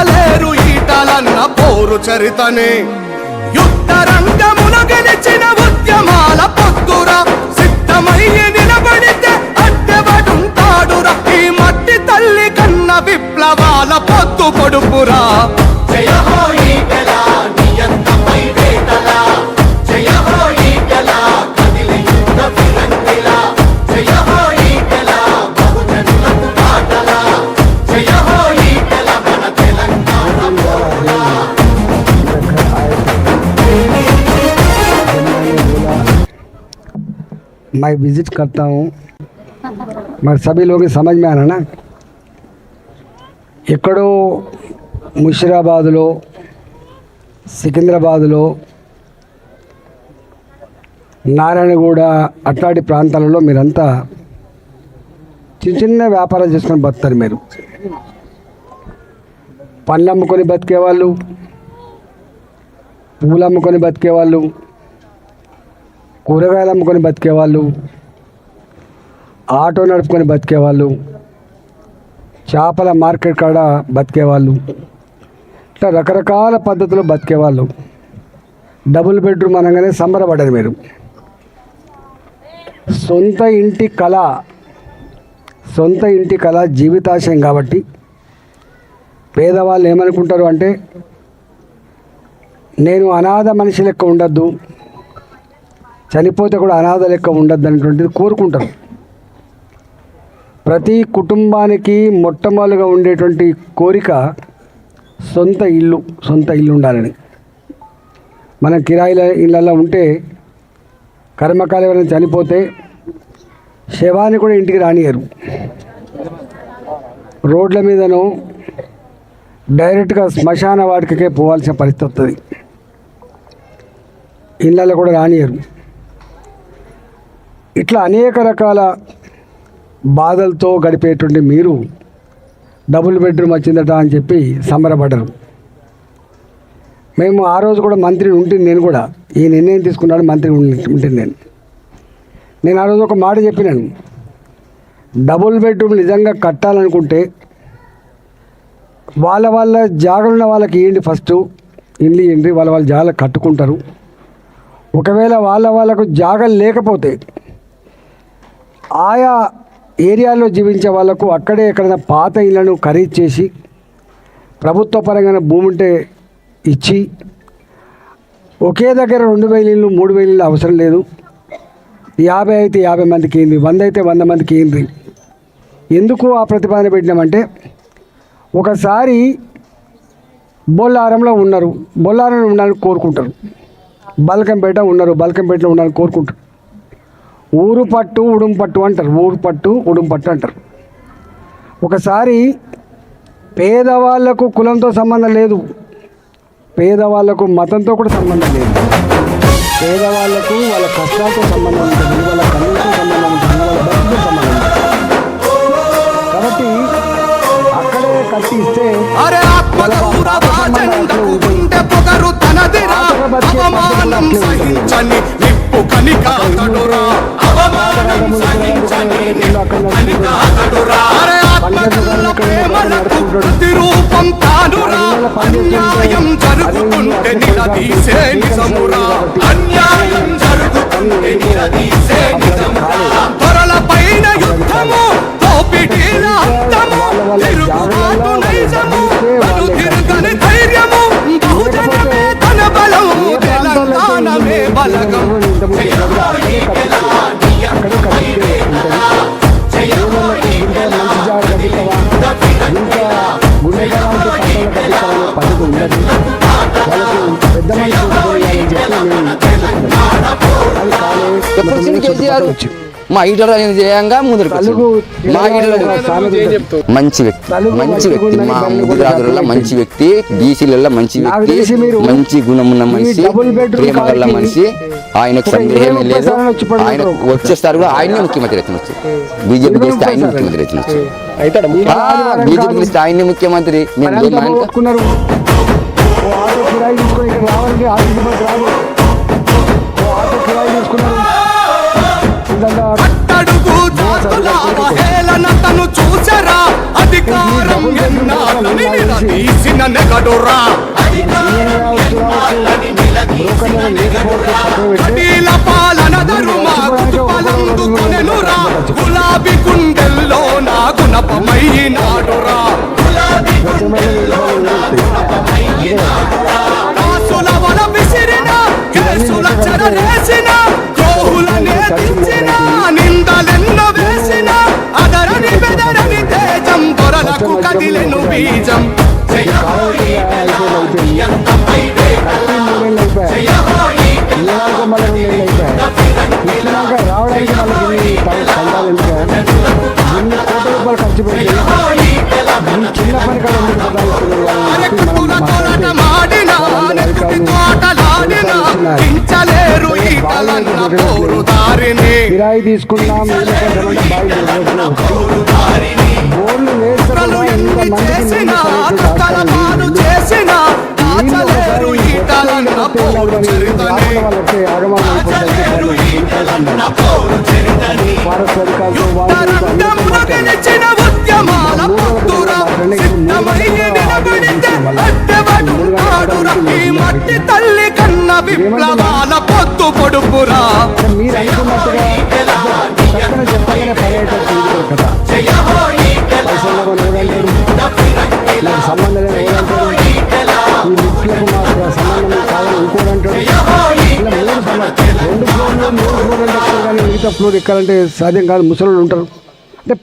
ఆపలేరు ఈటలన్న పోరు చరితనే యుద్ధ రంగమున గెలిచిన ఉద్యమాల పొత్తురా సిద్ధమయ్యి నిలబడితే అడ్డబడుంటాడురా ఈ మట్టి తల్లి కన్న విప్లవాల పొత్తు పొడుపురా జయ హో ఈటల నియంతమై వేటల జయ హో ఈటల కదిలి యుద్ధ ఫిరంగిల జయ హో ఈటల బహుజనులకు బాటల జయ హో ఈటల మన తెలంగాణ పోరురా मैं विजिट करता हूँ मैं सभी लोग समझ में आना ना ఎక్కడో ముషిరాబాద్లో సికింద్రాబాద్లో నారాయణగూడ అట్లాంటి ప్రాంతాలలో మీరంతా చిన్న చిన్న వ్యాపారాలు చేసుకొని బతుకుతారు. మీరు పండ్లు అమ్ముకొని బతికేవాళ్ళు, పూలు అమ్ముకొని బతికేవాళ్ళు, కూరగాయలు అమ్ముకొని బతికేవాళ్ళు, ఆటో నడుపుకొని బతికేవాళ్ళు, చేపల మార్కెట్ కాడ బతికేవాళ్ళు, ఇట్లా రకరకాల పద్ధతులు బతికేవాళ్ళు. డబుల్ బెడ్రూమ్ అనగానే సంబరపడ్డారు మీరు. సొంత ఇంటి కళ జీవితాశయం కాబట్టి పేదవాళ్ళు ఏమనుకుంటారు అంటే నేను అనాథ మనిషి లెక్క ఉండద్దు, చనిపోతే కూడా అనాథ లెక్క ఉండద్దు అనేటువంటిది కోరుకుంటారు. ప్రతి కుటుంబానికి మొట్టమొదలుగా ఉండేటువంటి కోరిక సొంత ఇల్లు ఉండాలని. మనం కిరాయిల ఇళ్ళల్లో ఉంటే కర్మకాలు ఎవరైనా చనిపోతే శవాన్ని కూడా ఇంటికి రానియరు, రోడ్ల మీదనో డైరెక్ట్గా శ్మశాన వాటికే పోవాల్సిన పరిస్థితి వస్తుంది. ఇళ్ళల్లో కూడా రానియరు. ఇట్లా అనేక రకాల బాధలతో గడిపేటువంటి మీరు డబుల్ బెడ్రూమ్ వచ్చిందట అని చెప్పి సంబరపడ్డరు. మేము ఆ రోజు కూడా మంత్రిని ఉంటుంది, నేను కూడా ఈ నిర్ణయం తీసుకున్నాడు మంత్రి ఉంటుంది. నేను ఆ రోజు ఒక మాట చెప్పినాను, డబుల్ బెడ్రూమ్ నిజంగా కట్టాలనుకుంటే వాళ్ళ జాగలున్న వాళ్ళకి ఇవ్వండి, ఫస్ట్ ఇల్లు ఇవ్వండి, వాళ్ళ జాగలు కట్టుకుంటారు. ఒకవేళ వాళ్ళకు జాగలు లేకపోతే ఆయా ఏరియాలో జీవించే వాళ్ళకు అక్కడే ఎక్కడైనా పాత ఇళ్లను ఖరీదు చేసి ప్రభుత్వ పరంగా భూమి ఉంటే ఇచ్చి ఒకే దగ్గర 2000 ఇళ్ళు 3000 ఇళ్ళు అవసరం లేదు, 50 అయితే 50 మందికి ఏంది, 100 అయితే 100 మందికి ఏంది. ఎందుకు ఆ ప్రతిపాదన పెట్టినామంటే ఒకసారి బొల్లారంలో ఉండాలని కోరుకుంటారు, బల్కంపేటలో ఉండాలని కోరుకుంటారు. ఊరు పట్టు ఉడుంపట్టు అంటారు. ఒకసారి పేదవాళ్లకు కులంతో సంబంధం లేదు, పేదవాళ్లకు మతంతో కూడా సంబంధం లేదు, పేదవాళ్లకు వాళ్ళ కష్టాలతో సంబంధం ఉంటుంది, వాళ్ళ కన్నులతో సంబంధం ఉంటుంది, వాళ్ళ బతుకుతో సంబంధం ఉంటుంది. కాబట్టి అక్కడే కట్టి ఇస్తే ప్రతిరూపం తానురా అన్యాయం జరుగుతుంటే నిలదీసే నిజమురా, అన్యాయం జరుగుతుంటే నిలదీసే నిజమురా. త్వరల పైన యుద్ధము, దోపిడీల అంతము, తిరుగుబాటు నైజము, అను తిరగని ధైర్యము, బహుజనమే తన బలము, తెలంగాణమే బలగం. జయ హో ఈటల నియంతమై వేటల జయ హో ఈటల కేసీఆర్ మా ఈటల చేయంగా ముందుకు మా ఈటల మంచి వ్యక్తి మా ముదిరాజులలో మంచి వ్యక్తి, బీసీలలో మంచి వ్యక్తి, మంచి గుణమున్న మనిషి, ప్రేమ గల మనిషి. ఆయనకు సందేహమే లేదు. ఆయన వచ్చేస్తారు కూడా ఆయనే ముఖ్యమంత్రి అవుతున్నారు. బీజేపీ గెలిస్తే ఆయనే ముఖ్యమంత్రి అవుతున్నారు. బీజేపీ గెలిస్తే ఆయనే ముఖ్యమంత్రి. చూచరా అది అధికారం ఎన్నాళ్ళని నిలదీసిన నెగడురా కటీల పాలన ధరుమా కుతుపలందుకొనెనురా గులాబీ గుండెల్లో నా గుణపమైనాడురా కాసుల వల విసిరిన కేసుల చెరలేసిన ద్రోహులనే దించిన నిందలెన్నో వేసిన అదరని బెదరని తేజం దొరలకు కదిలెను బీజం జయ హో ఈ తెలంగాణ జయ హో ఈ రావడానికి మళ్ళీ సంఘాలు ఎన్ని కోట్ల రూపాయలు ఖర్చు పెట్టి ఈ చిన్న పని కాడ కిరాయి తీసుకున్నాం బోర్లు మట్టి తల్లి కన్న విప్లవాల పొత్తు పొడుపురా మీరు అనుకున్నట్టుగా చక్కని చెప్పగానే పర్యటన కదా నాకు సంబంధం లేదు ఎవరంటారు ఈ లిఫ్ట్లకు మాకు సంబంధం కాదని ఇంకోడంటాడు ఇలా రెండు ఫ్లోర్లు 3 ఫ్లోర్లు కానీ మిగతా ఫ్లోర్ ఎక్కాలంటే సాధ్యం కాదు ముసలు ఉంటారు అంటే